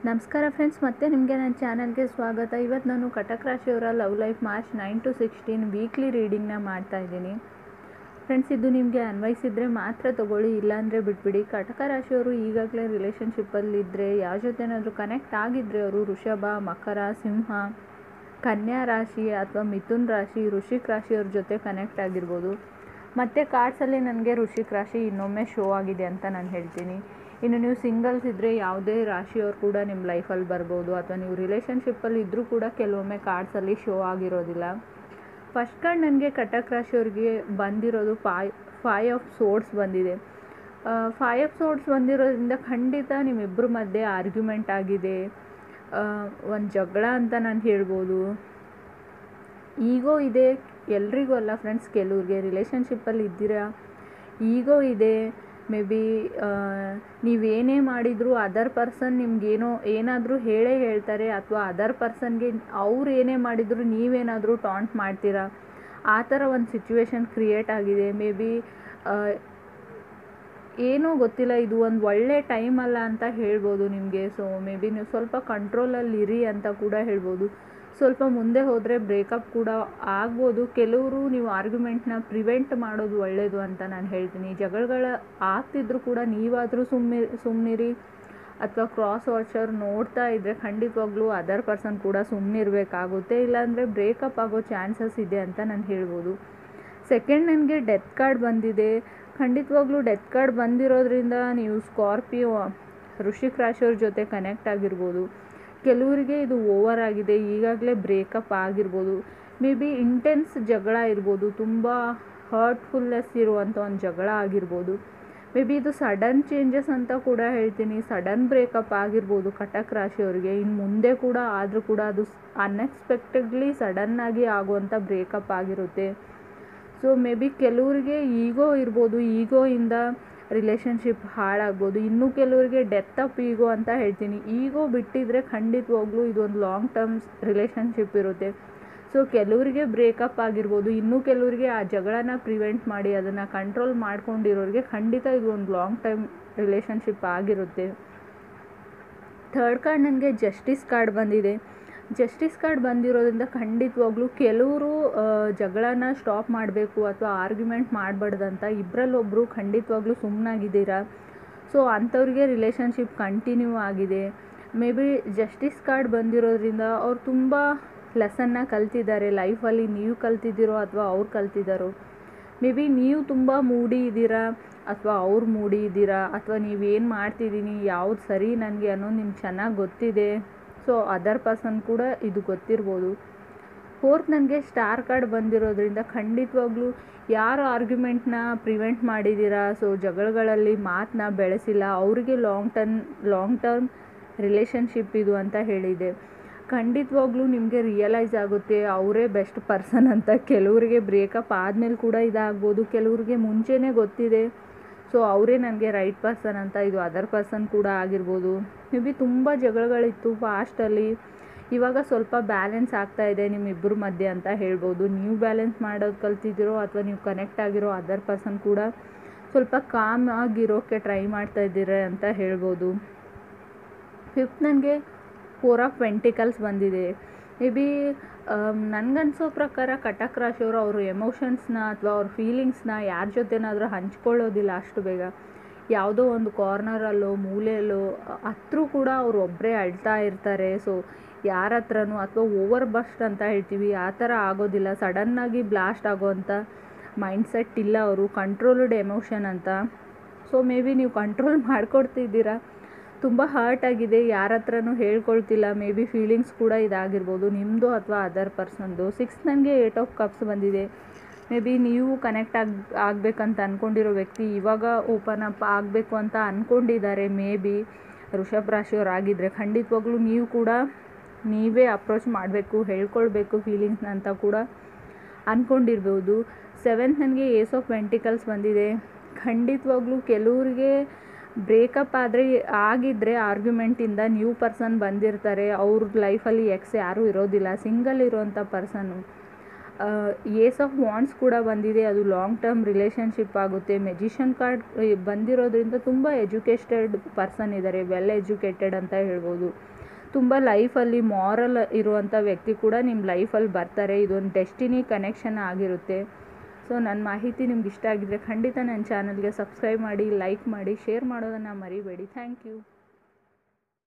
ನಮಸ್ಕಾರ ಫ್ರೆಂಡ್ಸ್, ಮತ್ತೆ ನಿಮಗೆ ನನ್ನ ಚಾನಲ್ಗೆ ಸ್ವಾಗತ. ಇವತ್ತು ನಾನು ಕಟಕ್ ರಾಶಿಯವರ love life March 9 to 16 weekly ರೀಡಿಂಗ್ನ ಮಾಡ್ತಾ ಇದ್ದೀನಿ. ಫ್ರೆಂಡ್ಸ್, ಇದು ನಿಮಗೆ ಅನ್ವಯಿಸಿದರೆ ಮಾತ್ರ ತೊಗೊಳ್ಳಿ, ಇಲ್ಲಾಂದರೆ ಬಿಟ್ಬಿಡಿ. ಕಟಕ ರಾಶಿಯವರು ಈಗಾಗಲೇ ರಿಲೇಷನ್ಶಿಪ್ಪಲ್ಲಿದ್ದರೆ, ಯಾವ ಜೊತೆನಾದರೂ ಕನೆಕ್ಟ್ ಆಗಿದ್ದರೆ ಅವರು ವೃಷಭ, ಮಕರ, ಸಿಂಹ, ಕನ್ಯಾ ರಾಶಿ ಅಥವಾ ಮಿಥುನ್ ರಾಶಿ, ವೃಶ್ಚಿಕ ರಾಶಿಯವ್ರ ಜೊತೆ ಕನೆಕ್ಟ್ ಆಗಿರ್ಬೋದು. ಮತ್ತು ಕಾರ್ಡ್ಸಲ್ಲಿ ನನಗೆ ವೃಶ್ಚಿಕ ರಾಶಿ ಇನ್ನೊಮ್ಮೆ ಶೋ ಆಗಿದೆ ಅಂತ ನಾನು ಹೇಳ್ತೀನಿ. ಇನ್ನು ನೀವು ಸಿಂಗಲ್ಸ್ ಇದ್ದರೆ ಯಾವುದೇ ರಾಶಿಯವ್ರು ಕೂಡ ನಿಮ್ಮ ಲೈಫಲ್ಲಿ ಬರ್ಬೋದು, ಅಥವಾ ನೀವು ರಿಲೇಷನ್ಶಿಪ್ಪಲ್ಲಿ ಇದ್ದರೂ ಕೂಡ ಕೆಲವೊಮ್ಮೆ ಕಾರ್ಡ್ಸಲ್ಲಿ ಶೋ ಆಗಿರೋದಿಲ್ಲ. ಫಸ್ಟ್ ಕಾರ್ಡ್ ನನಗೆ ಕಟಕ್ ರಾಶಿಯವ್ರಿಗೆ ಬಂದಿರೋದು ಫೈವ್ ಆಫ್ ಸೋರ್ಡ್ಸ್ ಬಂದಿದೆ. ಫೈವ್ ಆಫ್ ಸೋರ್ಡ್ಸ್ ಬಂದಿರೋದ್ರಿಂದ ಖಂಡಿತ ನಿಮ್ಮಿಬ್ಬರ ಮಧ್ಯೆ ಆರ್ಗ್ಯುಮೆಂಟ್ ಆಗಿದೆ, ಒಂದು ಜಗಳ ಅಂತ ನಾನು ಹೇಳ್ಬೋದು. ಈಗೋ ಇದೆ, ಎಲ್ರಿಗೂ ಅಲ್ಲ ಫ್ರೆಂಡ್ಸ್, ಕೆಲವ್ರಿಗೆ ರಿಲೇಷನ್ಶಿಪ್ಪಲ್ಲಿ ಇದ್ದೀರಾ, ಈಗೋ ಇದೆ. ಮೇ ಬಿ ನೀವೇನೇ ಮಾಡಿದರೂ ಅದರ್ ಪರ್ಸನ್ ನಿಮಗೇನೋ ಏನಾದರೂ ಹೇಳ್ತಾರೆ, ಅಥವಾ ಅದರ್ ಪರ್ಸನ್ಗೆ ಅವ್ರು ಏನೇ ಮಾಡಿದರೂ ನೀವೇನಾದರೂ ಟಾಂಟ್ ಮಾಡ್ತೀರಾ, ಆ ಥರ ಒಂದು ಸಿಚುವೇಶನ್ ಕ್ರಿಯೇಟ್ ಆಗಿದೆ. ಮೇ ಬಿ ಏನೋ ಗೊತ್ತಿಲ್ಲ, ಇದು ಒಂದು ಒಳ್ಳೆ ಟೈಮ್ ಅಲ್ಲ ಅಂತ ಹೇಳ್ಬೋದು ನಿಮಗೆ. ಸೊ ಮೇ ಬಿ ನೀವು ಸ್ವಲ್ಪ ಕಂಟ್ರೋಲಲ್ಲಿರಿ ಅಂತ ಕೂಡ ಹೇಳ್ಬೋದು. ಸ್ವಲ್ಪ ಮುಂದೆ ಹೋದರೆ ಬ್ರೇಕಪ್ ಕೂಡ ಆಗ್ಬೋದು. ಕೆಲವರು ನೀವು ಆರ್ಗ್ಯುಮೆಂಟ್ನ ಪ್ರಿವೆಂಟ್ ಮಾಡೋದು ಒಳ್ಳೆಯದು ಅಂತ ನಾನು ಹೇಳ್ತೀನಿ. ಜಗಳಗಳ ಆಗ್ತಿದ್ರು ಕೂಡ ನೀವಾದರೂ ಸುಮ್ಮನಿರಿ, ಅಥವಾ ಕ್ರಾಸ್ ವಾಚರ್ ನೋಡ್ತಾ ಇದ್ದರೆ ಖಂಡಿತವಾಗ್ಲೂ ಅದರ್ ಪರ್ಸನ್ ಕೂಡ ಸುಮ್ಮನಿರಬೇಕಾಗುತ್ತೆ, ಇಲ್ಲಾಂದರೆ ಬ್ರೇಕಪ್ ಆಗೋ ಚಾನ್ಸಸ್ ಇದೆ ಅಂತ ನಾನು ಹೇಳ್ಬೋದು. ಸೆಕೆಂಡ್, ನನಗೆ ಡೆತ್ ಕಾರ್ಡ್ ಬಂದಿದೆ. ಖಂಡಿತವಾಗ್ಲೂ ಡೆತ್ ಕಾರ್ಡ್ ಬಂದಿರೋದ್ರಿಂದ ನೀವು ಸ್ಕಾರ್ಪಿಯೋ, ವೃಶ್ಚಿಕ ರಾಶಿಯವ್ರ ಜೊತೆ ಕನೆಕ್ಟ್ ಆಗಿರ್ಬೋದು. ಕೆಲವರಿಗೆ ಇದು ಓವರ್ ಆಗಿದೆ, ಈಗಾಗಲೇ ಬ್ರೇಕಪ್ ಆಗಿರ್ಬೋದು. ಮೇ ಬಿ ಇಂಟೆನ್ಸ್ ಜಗಳ ಇರ್ಬೋದು, ತುಂಬ ಹರ್ಟ್ಫುಲ್ನೆಸ್ ಇರುವಂಥ ಒಂದು ಜಗಳ ಆಗಿರ್ಬೋದು. ಮೇ ಬಿ ಇದು ಸಡನ್ ಚೇಂಜಸ್ ಅಂತ ಕೂಡ ಹೇಳ್ತೀನಿ, ಸಡನ್ ಬ್ರೇಕಪ್ ಆಗಿರ್ಬೋದು ಕಟಕ್ ರಾಶಿಯವರಿಗೆ. ಇನ್ನು ಮುಂದೆ ಕೂಡ ಆದರೂ ಕೂಡ ಅದು ಅನ್ಎಕ್ಸ್ಪೆಕ್ಟೆಡ್ಲಿ ಸಡನ್ನಾಗಿ ಆಗುವಂಥ ಬ್ರೇಕಪ್ ಆಗಿರುತ್ತೆ. ಸೊ ಮೇ ಬಿ ಕೆಲವರಿಗೆ ಈಗೋ ಇರ್ಬೋದು, ಈಗೋಯಿಂದ ರಿಲೇಷನ್ಶಿಪ್ ಹಾಳಾಗ್ಬೋದು. ಇನ್ನೂ ಕೆಲವರಿಗೆ ಡೆತ್ ಆಫ್ ಈಗೋ ಅಂತ ಹೇಳ್ತೀನಿ. ಈಗೋ ಬಿಟ್ಟಿದ್ರೆ ಖಂಡಿತವಾಗ್ಲೂ ಇದೊಂದು ಲಾಂಗ್ ಟರ್ಮ್ಸ್ ರಿಲೇಷನ್ಶಿಪ್ ಇರುತ್ತೆ. ಸೊ ಕೆಲವರಿಗೆ ಬ್ರೇಕಪ್ ಆಗಿರ್ಬೋದು, ಇನ್ನೂ ಕೆಲವರಿಗೆ ಆ ಜಗಳನ ಪ್ರಿವೆಂಟ್ ಮಾಡಿ ಅದನ್ನು ಕಂಟ್ರೋಲ್ ಮಾಡ್ಕೊಂಡಿರೋರಿಗೆ ಖಂಡಿತ ಇದು ಒಂದು ಲಾಂಗ್ ಟೈಮ್ ರಿಲೇಷನ್ಶಿಪ್ ಆಗಿರುತ್ತೆ. ಥರ್ಡ್ ಕಾರ್ಡ್ ನನಗೆ ಜಸ್ಟಿಸ್ ಕಾರ್ಡ್ ಬಂದಿದೆ. ಜಸ್ಟಿಸ್ ಕಾರ್ಡ್ ಬಂದಿರೋದ್ರಿಂದ ಖಂಡಿತವಾಗ್ಲೂ ಕೆಲವರು ಜಗಳನ ಸ್ಟಾಪ್ ಮಾಡಬೇಕು ಅಥವಾ ಆರ್ಗ್ಯುಮೆಂಟ್ ಮಾಡಬಾರ್ದಂತ ಇಬ್ಬರಲ್ಲೊಬ್ಬರು ಖಂಡಿತವಾಗ್ಲೂ ಸುಮ್ಮನಾಗಿದ್ದೀರಾ. ಸೊ ಅಂಥವ್ರಿಗೆ ರಿಲೇಷನ್ಶಿಪ್ ಕಂಟಿನ್ಯೂ ಆಗಿದೆ. ಮೇ ಬಿ ಜಸ್ಟಿಸ್ ಕಾರ್ಡ್ ಬಂದಿರೋದ್ರಿಂದ ಅವ್ರು ತುಂಬ ಲೆಸನ್ನ ಕಲ್ತಿದ್ದಾರೆ ಲೈಫಲ್ಲಿ. ನೀವು ಕಲ್ತಿದ್ದೀರೋ ಅಥವಾ ಅವ್ರು ಕಲ್ತಿದ್ದಾರೋ. ಮೇ ಬಿ ನೀವು ತುಂಬ ಮೂಡಿ ಇದ್ದೀರಾ ಅಥವಾ ಅವ್ರು ಮೂಡಿ ಇದ್ದೀರಾ, ಅಥವಾ ನೀವೇನು ಮಾಡ್ತಿದ್ದೀನಿ, ಯಾವ್ದು ಸರಿ ನನಗೆ ಅನ್ನೋದು ನಿಮ್ಗೆ ಚೆನ್ನಾಗಿ ಗೊತ್ತಿದೆ. ಸೊ ಅದರ್ ಪರ್ಸನ್ ಕೂಡ ಇದು ಗೊತ್ತಿರ್ಬೋದು. ಫೋರ್ತ್, ನನಗೆ ಸ್ಟಾರ್ ಕಾರ್ಡ್ ಬಂದಿರೋದ್ರಿಂದ ಖಂಡಿತವಾಗ್ಲೂ ಯಾರು ಆರ್ಗ್ಯುಮೆಂಟ್ನ ಪ್ರಿವೆಂಟ್ ಮಾಡಿದ್ದೀರಾ, ಸೊ ಜಗಳಗಳಲ್ಲಿ ಮಾತನ್ನ ಬೆಳೆಸಿಲ್ಲ, ಅವರಿಗೆ ಲಾಂಗ್ ಟರ್ಮ್ ರಿಲೇಷನ್ಶಿಪ್ ಇದು ಅಂತ ಹೇಳಿದೆ. ಖಂಡಿತವಾಗ್ಲೂ ನಿಮಗೆ ರಿಯಲೈಸ್ ಆಗುತ್ತೆ ಅವರೇ ಬೆಸ್ಟ್ ಪರ್ಸನ್ ಅಂತ. ಕೆಲವರಿಗೆ ಬ್ರೇಕಪ್ ಆದಮೇಲೆ ಕೂಡ ಇದಾಗ್ಬೋದು, ಕೆಲವರಿಗೆ ಮುಂಚೆನೇ ಗೊತ್ತಿದೆ ಸೊ ಅವರೇ ನನಗೆ ರೈಟ್ ಪರ್ಸನ್ ಅಂತ. ಇದು ಅದರ್ ಪರ್ಸನ್ ಕೂಡ ಆಗಿರ್ಬೋದು. ಮೇ ಬಿ ತುಂಬ ಜಗಳಗಳಿತ್ತು ಪಾಸ್ಟಲ್ಲಿ, ಇವಾಗ ಸ್ವಲ್ಪ ಬ್ಯಾಲೆನ್ಸ್ ಆಗ್ತಾ ಇದೆ ನಿಮ್ಮಿಬ್ಬರ ಮಧ್ಯೆ ಅಂತ ಹೇಳ್ಬೋದು. ನೀವು ಬ್ಯಾಲೆನ್ಸ್ ಮಾಡೋದು ಕಲ್ತಿದ್ದೀರೋ ಅಥವಾ ನೀವು ಕನೆಕ್ಟ್ ಆಗಿರೋ ಅದರ್ ಪರ್ಸನ್ ಕೂಡ ಸ್ವಲ್ಪ ಕಾಮ್ ಆಗಿರೋಕ್ಕೆ ಟ್ರೈ ಮಾಡ್ತಾ ಇದ್ದೀರ ಅಂತ ಹೇಳ್ಬೋದು. ಫಿಫ್ತ್, ನನಗೆ 4 ಆಫ್ ಪೆಂಟಿಕಲ್ಸ್ ಬಂದಿದೆ. ಮೇ ಬಿ ನನಗನ್ಸೋ ಪ್ರಕಾರ ಕಟಕ್ ರಾಶಿಯವರು ಅವ್ರ ಎಮೋಷನ್ಸ್ನ ಅಥವಾ ಅವ್ರ ಫೀಲಿಂಗ್ಸ್ನ ಯಾರ ಜೊತೆನಾದರೂ ಹಂಚ್ಕೊಳ್ಳೋದಿಲ್ಲ ಅಷ್ಟು ಬೇಗ. ಯಾವುದೋ ಒಂದು ಕಾರ್ನರಲ್ಲೋ ಮೂಲೆಯಲ್ಲೋ ಹತ್ರೂ ಕೂಡ ಅವರು ಒಬ್ಬರೇ ಅಳ್ತಾ ಇರ್ತಾರೆ. ಸೊ ಯಾರ ಹತ್ರನೂ, ಅಥವಾ ಓವರ್ ಬಸ್ಟ್ ಅಂತ ಹೇಳ್ತೀವಿ, ಆ ಥರ ಆಗೋದಿಲ್ಲ. ಸಡನ್ನಾಗಿ ಬ್ಲಾಸ್ಟ್ ಆಗೋವಂಥ ಮೈಂಡ್ಸೆಟ್ ಇಲ್ಲ ಅವರು, ಕಂಟ್ರೋಲ್ಡ್ ಎಮೋಷನ್ ಅಂತ. ಸೊ ಮೇ ಬಿ ನೀವು ಕಂಟ್ರೋಲ್ ಮಾಡ್ಕೊಡ್ತಿದ್ದೀರಾ, ತುಂಬ ಹರ್ಟ್ ಆಗಿದೆ, ಯಾರ ಹತ್ರನೂ ಹೇಳ್ಕೊಳ್ತಿಲ್ಲ. ಮೇ ಬಿ ಫೀಲಿಂಗ್ಸ್ ಕೂಡ ಇದಾಗಿರ್ಬೋದು ನಿಮ್ಮದು ಅಥವಾ ಅದರ್ ಪರ್ಸನ್ದು. 6, ನನಗೆ 8 ಆಫ್ ಕಪ್ಸ್ ಬಂದಿದೆ. ಮೇ ಬಿ ನೀವು ಕನೆಕ್ಟ್ ಆಗಬೇಕಂತ ಅಂದ್ಕೊಂಡಿರೋ ವ್ಯಕ್ತಿ ಇವಾಗ ಓಪನ್ ಅಪ್ ಆಗಬೇಕು ಅಂತ ಅಂದ್ಕೊಂಡಿದ್ದಾರೆ. ಮೇ ಬಿ ವೃಷಭ ರಾಶಿಯವ್ರು ಆಗಿದ್ದರೆ ಖಂಡಿತವಾಗ್ಲೂ ನೀವು ಕೂಡ ನೀವೇ ಅಪ್ರೋಚ್ ಮಾಡಬೇಕು, ಹೇಳ್ಕೊಳ್ಬೇಕು ಫೀಲಿಂಗ್ಸ್ನ ಅಂತ ಕೂಡ ಅಂದ್ಕೊಂಡಿರ್ಬೋದು. 7, ನನಗೆ ಏಸ್ ಆಫ್ ಪೆಂಟಿಕಲ್ಸ್ ಬಂದಿದೆ. ಖಂಡಿತವಾಗ್ಲೂ ಕೆಲವರಿಗೆ ಬ್ರೇಕಪ್ ಆಗಿದ್ದರೆ ಆರ್ಗ್ಯುಮೆಂಟಿಂದ ನ್ಯೂ ಪರ್ಸನ್ ಬಂದಿರ್ತಾರೆ. ಅವ್ರ ಲೈಫಲ್ಲಿ ಎಕ್ಸ್ ಯಾರೂ ಇರೋದಿಲ್ಲ, ಸಿಂಗಲ್ ಇರೋವಂಥ ಪರ್ಸನ್ನು. ಏಸ್ ಆಫ್ ವಾಂಡ್ಸ್ ಕೂಡ ಬಂದಿದೆ, ಅದು ಲಾಂಗ್ ಟರ್ಮ್ ರಿಲೇಷನ್ಶಿಪ್ ಆಗುತ್ತೆ. ಮೆಜಿಷಿಯನ್ ಕಾರ್ಡ್ ಬಂದಿರೋದ್ರಿಂದ ತುಂಬ ಎಜುಕೇಟೆಡ್ ಪರ್ಸನ್ ಇದ್ದಾರೆ, ವೆಲ್ ಎಜುಕೇಟೆಡ್ ಅಂತ ಹೇಳ್ಬೋದು. ತುಂಬ ಲೈಫಲ್ಲಿ ಮಾರಲ್ ಇರುವಂಥ ವ್ಯಕ್ತಿ ಕೂಡ ನಿಮ್ಮ ಲೈಫಲ್ಲಿ ಬರ್ತಾರೆ. ಇದೊಂದು ಡೆಸ್ಟಿನಿ ಕನೆಕ್ಷನ್ ಆಗಿರುತ್ತೆ. ಸೊ ನನ್ನ ಮಾಹಿತಿ ನಿಮ್ಗೆ ಇಷ್ಟ ಆಗಿದ್ದರೆ ಖಂಡಿತ ನನ್ನ ಚಾನಲ್ಗೆ ಸಬ್ಸ್ಕ್ರೈಬ್ ಮಾಡಿ, ಲೈಕ್ ಮಾಡಿ, ಶೇರ್ ಮಾಡೋದನ್ನು ಮರಿಬೇಡಿ. Thank you.